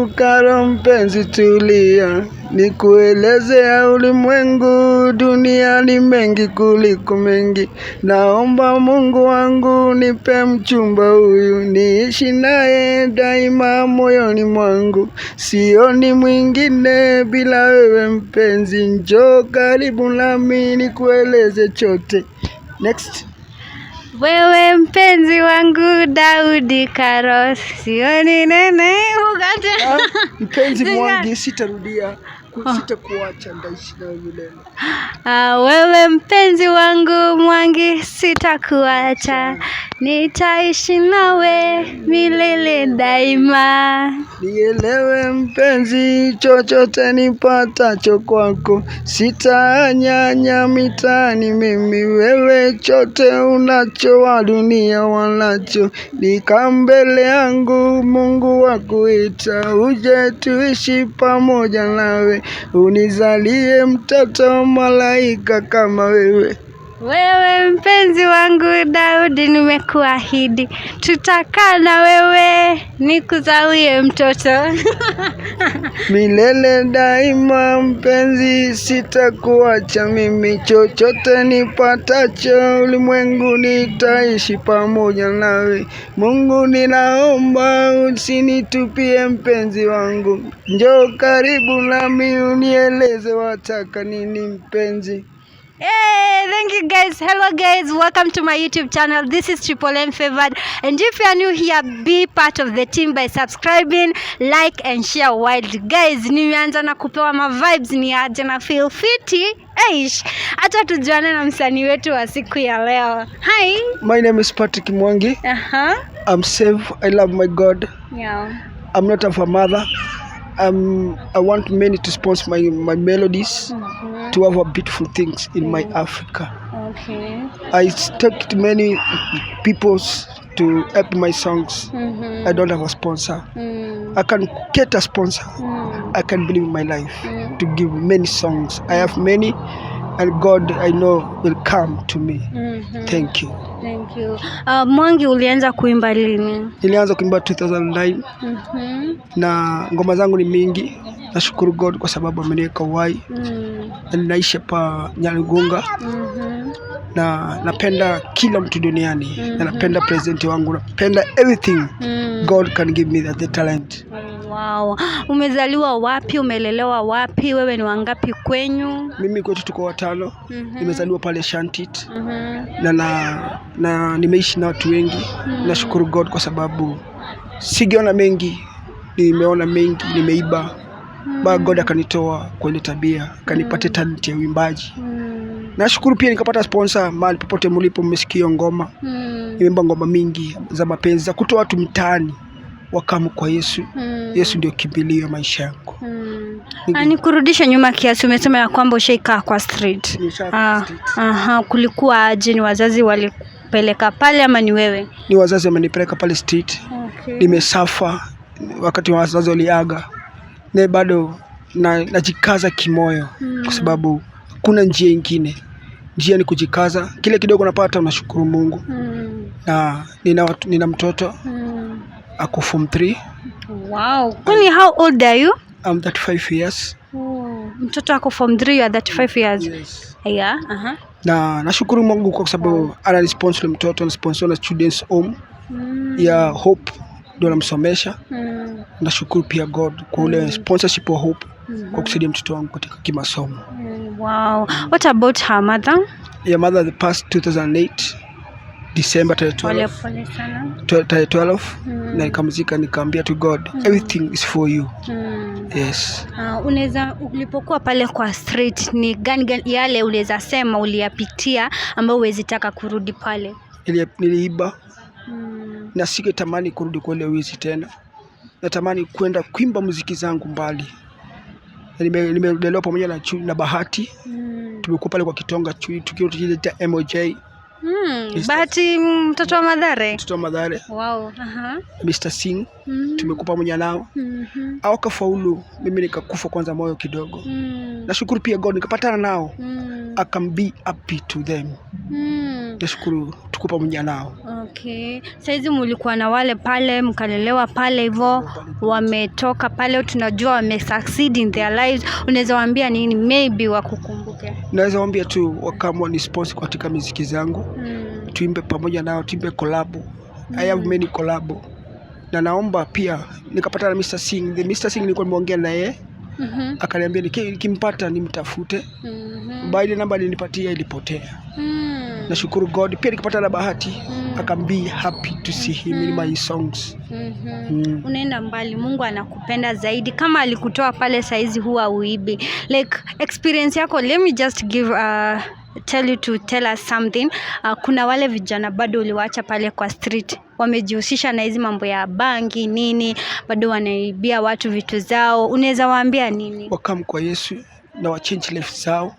wangu karo mpenzi tulia, nikueleze ulimwengu, dunia ni mengi kuliko mengi. Naomba Mungu wangu nipe mchumba huyu, niishi naye daima moyoni mwangu. Sioni mwingine bila wewe mpenzi, njoo karibu nami nikueleze chote. Next. Wewe mpenzi wangu Daudi Karos, sioni nene ugate. Mpenzi Mwangi, sitarudia, sitakuacha, ndaishi nawe milele. Wewe mpenzi wangu Mwangi, sitakuacha, nitaishi nawe milele daima. Nielewe mpenzi, chochote nipatacho kwako, sitanyanya mitaani mimi. Wewe chote unacho wa dunia wanacho, nika mbele yangu Mungu wakuita, uje tuishi pamoja nawe, unizalie mtoto malaika kama wewe. Wewe mpenzi wangu Daudi, nimekuahidi tutakaa na wewe nikuzalie mtoto milele daima mpenzi, sitakuacha mimi. Chochote nipatacho ulimwengu, nitaishi pamoja nawe. Mungu ninaomba usinitupie mpenzi wangu, njoo karibu nami unieleze wataka nini mpenzi. Hey, thank you guys. Hello guys, welcome to my YouTube channel. This is Triple M Favored, and if you are new here, be part of the team by subscribing, like and share. Wild guys, nimeanza na kupewa ma vibes, ni aje na feel fiti. Eish, hata tujuane na msanii wetu wa siku ya leo. Hi, my name is Patrick Mwangi. I'm safe, I love my God. Yeah, I'm not a mother. I want many to sponsor my melodies, to have a beautiful things in my Africa. Okay. I talk to many people to help my songs. I don't have a sponsor. I can get a sponsor. I can believe in my life to give many songs. I have many, and God I know will come to me. Thank you. Thank you. Mwangi, ulianza kuimba lini? Nilianza kuimba 2009. Na ngoma zangu ni mingi. Nashukuru God kwa sababu ameniweka uhai. Na ninaishi hapa Nyarugunga. Na napenda kila mtu duniani. Na napenda present wangu. Napenda everything God can give me the talent. Wow. Umezaliwa wapi? Umelelewa wapi? Wewe ni wangapi kwenyu? Mimi kwetu tuko watano. Nimezaliwa pale Shantit. Na nimeishi na watu wengi. Nashukuru God kwa sababu sigeona mengi, nimeona mengi, nimeiba. God akanitoa kwa ile tabia, akanipatia talent ya uimbaji. Nashukuru pia nikapata sponsor mahali popote mlipo mmesikia ngoma. Nimeimba ngoma mingi za mapenzi za kutoa watu mtaani wakamu kwa Yesu. Yesu ndio kimbilio maisha yangu. Nikurudisha nyuma kiasi, umesema ya kwamba ushaikaa kwa street. Kulikuwa aje? Ni wazazi walikupeleka pale ama ni wewe? Ni wazazi wamenipeleka pale street. Okay. Nimesafa wakati wazazi waliaga. Na bado najikaza kimoyo kwa sababu kuna njia nyingine. Njia ni kujikaza. Kile kidogo napata unashukuru Mungu. Na nina mtoto ako form 3. Wow. Kwani how old are you? I'm 35 years. Mtoto ako form 3, you are 35 years. Yes. Yeah. Na nashukuru Mungu kwa sababu ananisponsor mtoto, anasponsor na students home ya Hope, ndio namsomesha. Nashukuru pia God kwa ule sponsorship wa Hope kwa kusaidia mtoto wangu katika kimasomo. Wow. What about her mother? Your mother the past 2008 December 12 na nikamzika, nikaambia to God everything is for you. Yes. Ulipokuwa pale kwa street, ni gani yale unaweza sema uliyapitia ambao huwezi taka kurudi pale? Niliiba. Na singetamani kurudi kwa ile wizi tena. Natamani kwenda kuimba muziki zangu mbali. Nimelelewa pamoja na Bahati. Tumekuwa pale kwa Kitonga tukio tuliita MOJ. Bahati mtoto wa Madhare. Mtoto wa Madhare. Wow. Mr. Singh. Tumekuwa pamoja nao. Wakafaulu, mimi nikakufa kwanza moyo kidogo. Nashukuru pia God nikapatana nao. I can be happy to them. nashukuru tuko pamoja nao. Okay. Saizi mlikuwa na wale pale mkalelewa pale hivyo, wametoka pale, tunajua wame succeed in their lives. Unaweza waambia nini maybe wakukumbuke? Naweza waambia tu wakamwa ni sponsor katika muziki zangu. Tuimbe pamoja nao, tuimbe collab. I have many collab. Na naomba pia nikapata na Mr. Singh. The Mr. Singh nilikuwa nimeongea na yeye. Akaniambia nikimpata nimtafute. Baada namba nilipatia ilipotea. Nashukuru God. Pia nikapata na Bahati. I can be happy to see him in my songs. Unaenda mbali, Mungu anakupenda zaidi. Kama alikutoa pale saizi huwa uibi. Like experience yako, let me just tell us something. Kuna wale vijana bado uliwaacha pale kwa street, wamejihusisha na hizi mambo ya bangi nini, bado wanaibia watu vitu zao. Unaweza waambia nini? Wakam kwa Yesu na wa change life zao,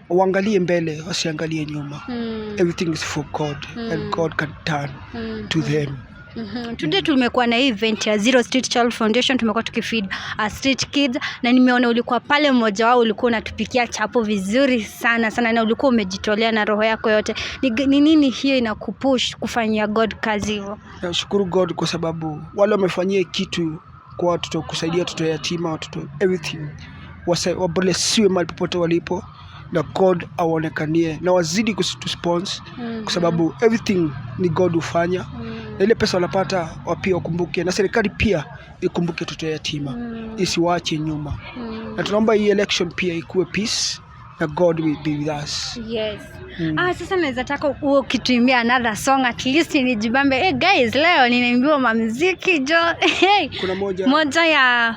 waangalie mbele, wasiangalie nyuma. Everything is for God and God can turn to them. Today tumekuwa na event ya Zero Street Child Foundation, tumekuwa tukifeed street kids, na nimeona ulikuwa pale, mmoja wao ulikuwa unatupikia chapo vizuri sana sana, na ulikuwa umejitolea na roho yako yote. Ni nini hiyo inakupush kufanyia God kazi hivyo? Nashukuru God kwa sababu wale wamefanyia kitu kwa watoto, kusaidia watoto yatima, watoto everything. Wablesiwe mahali popote walipo, na God aonekanie na wazidi kusponsor kwa sababu everything ni God hufanya. Na ile pesa wanapata wapia wakumbuke, na serikali pia ikumbuke watoto yatima, isiwaache nyuma. Na tunaomba hii election pia ikuwe peace na God will be with us. Yes. Sasa naweza taka uo kituimbia another song at least nijibambe. Hey guys, leo ninaimbiwa mamuziki jo. Hey. Kuna moja ya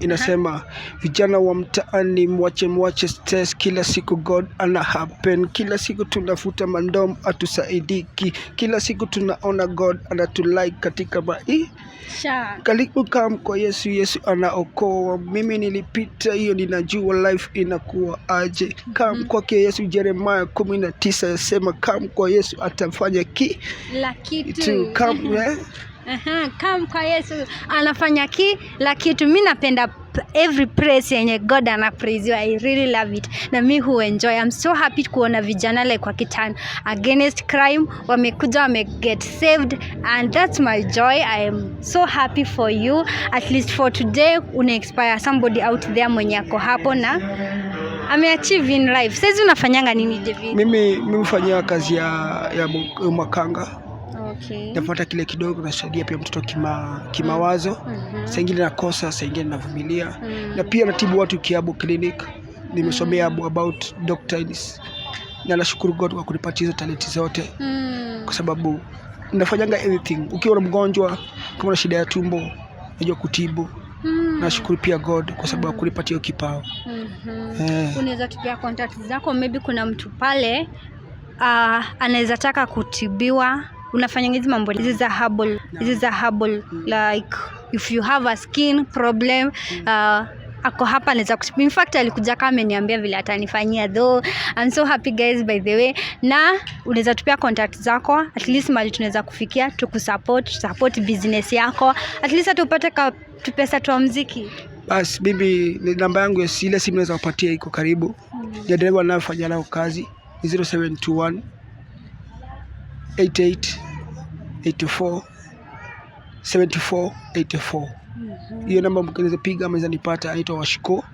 inasema vijana wa mtaani mwache stress, kila siku God ana happen, kila siku tunafuta mandom atusaidiki, kila siku tunaona God anatulike katika karibu kam kwa Yesu, Yesu anaokoa. Mimi nilipita hiyo, ninajua life inakuwa aje. Kam kwake Yesu, Jeremiah 19 yasema kam kwa Yesu atafanya la kitu. Kam kwa Yesu anafanya la kitu. Mimi napenda every praise yenye God ana praise you. I really love it. Na mimi hu enjoy. I'm so happy kuona vijana like kwa kitan against crime wamekuja get saved, and that's my joy. I am so happy for you. At least for today una inspire somebody out there mwenye ako hapo na ameachieve in life. Sasa unafanyanga nini David? Mimi hufanyia kazi ya makanga. Okay. Nafuata kile kidogo, nasaidia pia mtoto kimawazo. Saa ingine nakosa, saa ingine navumilia. Na pia natibu watu Kiabu clinic. Nimesomea about doctors. Na nashukuru God kwa kunipatia hizo talenti zote. Kwa sababu nafanyanga everything. Ukiwa na mgonjwa, kama una shida ya tumbo, najua kutibu. Nashukuru pia God kwa sababu kunipatia hiyo kipawa. Unaweza tupia contact zako, maybe kuna mtu pale anaweza taka kutibiwa. Unafanya hizi mambo, this is a herbal like if you have a skin problem, ako hapa anaweza kutibu. In fact alikuja kama ameniambia vile atanifanyia, though I'm so happy guys by the way. Na unaweza tupia contact zako, at least mali tunaweza kufikia support business yako, at least atupate pesa tu muziki. Bas bibi, namba yangu ya ile simu naweza kupatia iko karibu. Ya dereva anafanya nao kazi 0721 88 84 74 84. Hiyo namba mkiweza piga mnaweza nipata. Anaitwa Washiko.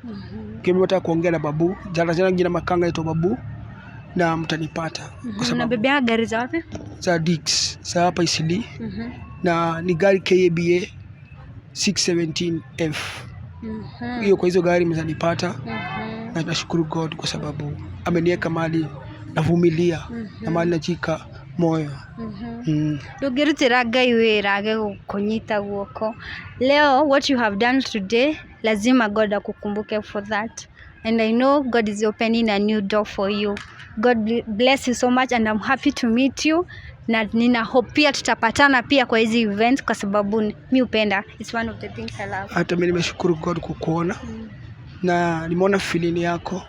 Kama mtaka kuongea na babu, jana jina makanga anaitwa babu, na mtanipata. Kwa sababu na bebea gari za wapi? Za Dix, za hapa Isili. Na ni gari KABA 617F. Hiyo kwa hizo gari mnaweza nipata. Na nashukuru God kwa sababu ameniweka mali navumilia na mali najika moyo. Ndugirutira Ngai wira kunyita guoko. Leo what you have done today, lazima God akukumbuke for that, and I know God is opening a new door for you. God bless you so much, and I'm happy to meet you. Na nina hope pia tutapatana pia kwa hizi events kwa sababu mimi upenda, it's one of the things I love. Hata mimi nimeshukuru God kukuona. Na nimeona feeling yako,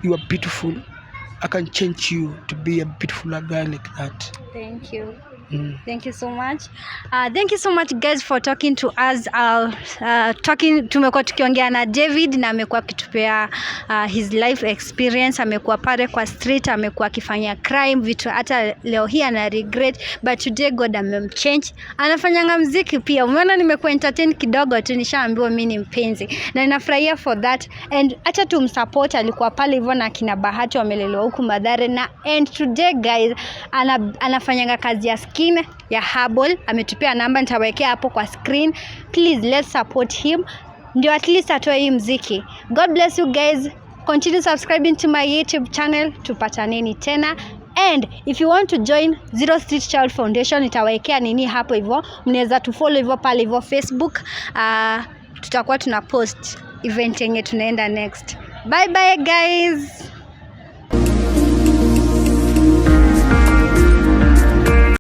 you are beautiful. I can change you to be a beautiful girl like that. Thank you. Thank you so much. Thank you so much guys for talking to us. Tumekuwa tukiongea na David na amekuwa akitupea his life experience. Amekuwa pale kwa street, amekuwa akifanya crime vitu hata leo hii ana regret, but today God amemchange. Anafanyanga muziki pia. Umeona nimekuwa entertain kidogo tu, nishaambiwa mimi ni mpenzi na ninafurahia for that, and acha tumsupport. Alikuwa pale hivyo na kina Bahati wamelelewa huku Mathare, na and today guys anafanyanga kazi ya skin ya herbal. Ametupia namba, nitawekea hapo kwa screen. Please let's support him ndio at least atoe hii muziki. God bless you guys. Continue subscribing to my YouTube channel. Tupataneni tena. And if you want to join Zero Street Child Foundation, nitawekea nini hapo hivyo. Mnaweza tufollow hivyo pale hivyo Facebook. Tutakuwa tuna post event yenye tunaenda next. Bye bye guys.